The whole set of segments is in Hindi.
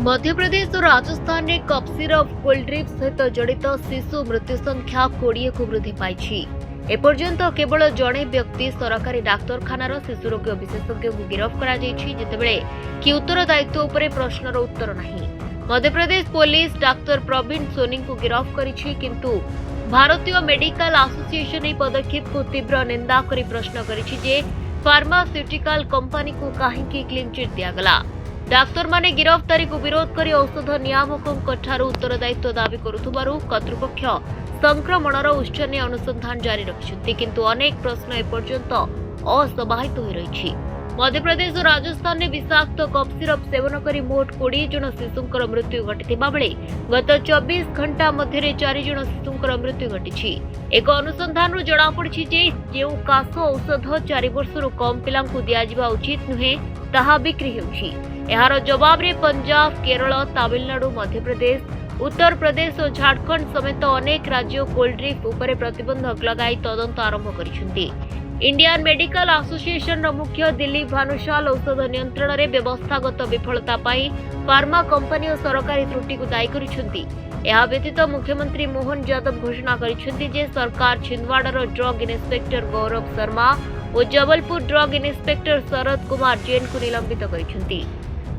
मध्य प्रदेश और राजस्थान में कफ सिरप कोल्ड ड्रिंक सहित जड़ित शिशु मृत्यु संख्या 20 को वृद्धि पाई। एपर्यंत केवल जड़े व्यक्ति सरकारी डाक्तरखानार शिशु रोग विशेषज्ञ को गिरफ्त करतेबे कि उत्तरदायित्व उपर प्रश्नर उत्तर नहीं। मध्य प्रदेश पुलिस डाक्तर प्रवीण सोनी को गिरफ्त करिछि, किंतु भारतीय मेडिकल एसोसिएशन यह पदक्षेप को तीव्र निंदा करी प्रश्न करिछि जे फार्मास्यूटिकल कंपनी को काहेकि क्लीन चिट दियागला। डाक्तर माने गिरफ्तारी को विरोध करी औषध नियामकों ठारू उत्तरदायित्व दाबी करुथुबारु कर्तृपक्ष संक्रमणर उच्चनीय अनुसंधान जारी रखिछन्ति, किंतु अनेक प्रश्न एपर्यंत असमाहित होई रहिछि। मध्य प्रदेश और राजस्थान में विषाक्त कफ सिरप सेवन करी मोट 20 जन शिशुंकर मृत्यु घटिथिबा बेले गत 24 घंटा मध्य 4 जन शिशुंकर मृत्यु घटिछि। एक अनुसंधान जणा पड़छि जे जेउ काश औषध 4 वर्षरु कम पिलांकु दियाजिबा उचित नुहे ताहा बिक्री हेउछि। एहार जवाब रे पंजाब, केरल, तमिलनाडु, मध्य प्रदेश, उत्तर प्रदेश और झारखंड समेत अनेक राज्य कोल्ड ड्रिंक उपरे प्रतिबंधक लगाई तदंत आरंभ करिसेंति। इंडियन मेडिकल एसोसिएशन मुख्य दिलीप भानुशाल औषध नियंत्रण में व्यवस्थागत विफलता पाई फार्मा कंपनी और सरकारी त्रुटि को दायी करिसेंति। यह व्यतीत मुख्यमंत्री मोहन यादव घोषणा करिसेंति जे सरकार छिंदवाड़ार ड्रग इन्स्पेक्टर गौरव शर्मा और जबलपुर ड्रग इन्स्पेक्टर शरद कुमार जैन को निलंबित करिसेंति।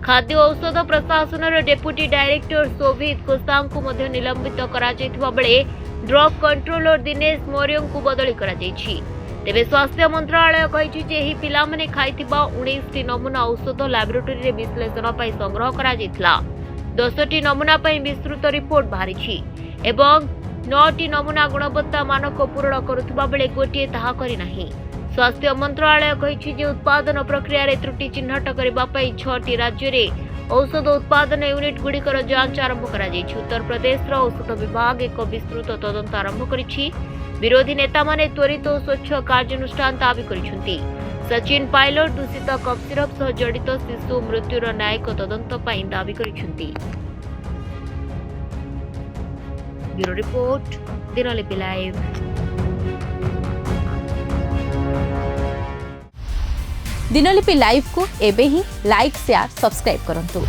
खाद्य औषध प्रशासन डेप्यूटी डायरेक्टर शोभित कोसांग को मध्य निलंबित करा जायथिबा बेले ड्रग कंट्रोलर दिनेश मौर्य को बदली करा जायछि। तेबे स्वास्थ्य मंत्रालय कहिछि जे एही पिला माने खाइथिबा 19 नमूना औषध लैबोरेटरी रे विश्लेषण पई संग्रह करा जायथिला। 10 नमूना पई विस्तृत रिपोर्ट बाहरिछि एवं 9 नमूना गुणवत्ता मानक पूर्ण करुथिबा बेले गोटिए ताहा करि नाही। स्वास्थ्य मंत्रालय कहिछि जे उत्पादन प्रक्रिया रे त्रुटि चिन्हट करबा पई 6 राज्य रे औषध उत्पादन यूनिट गुड़िकर जांच आरंभ करा जायछि। उत्तर प्रदेश रो औषध विभाग एक विस्तृत तदंत आरंभ करिछि। विरोधी नेता माने त्वरित और स्वच्छ कार्यानुष्ठान दाबी करिसेंति। सचिन पायलट दूषित कफ सिरप सह जड़ित शिशु मृत्युर न्यायिक तदंत पई दाबी करिसेंति। Bureau report, Dinalipi live. Dinalipi live को एबे ही लाइक, शेयर, सब्सक्राइब करंतु।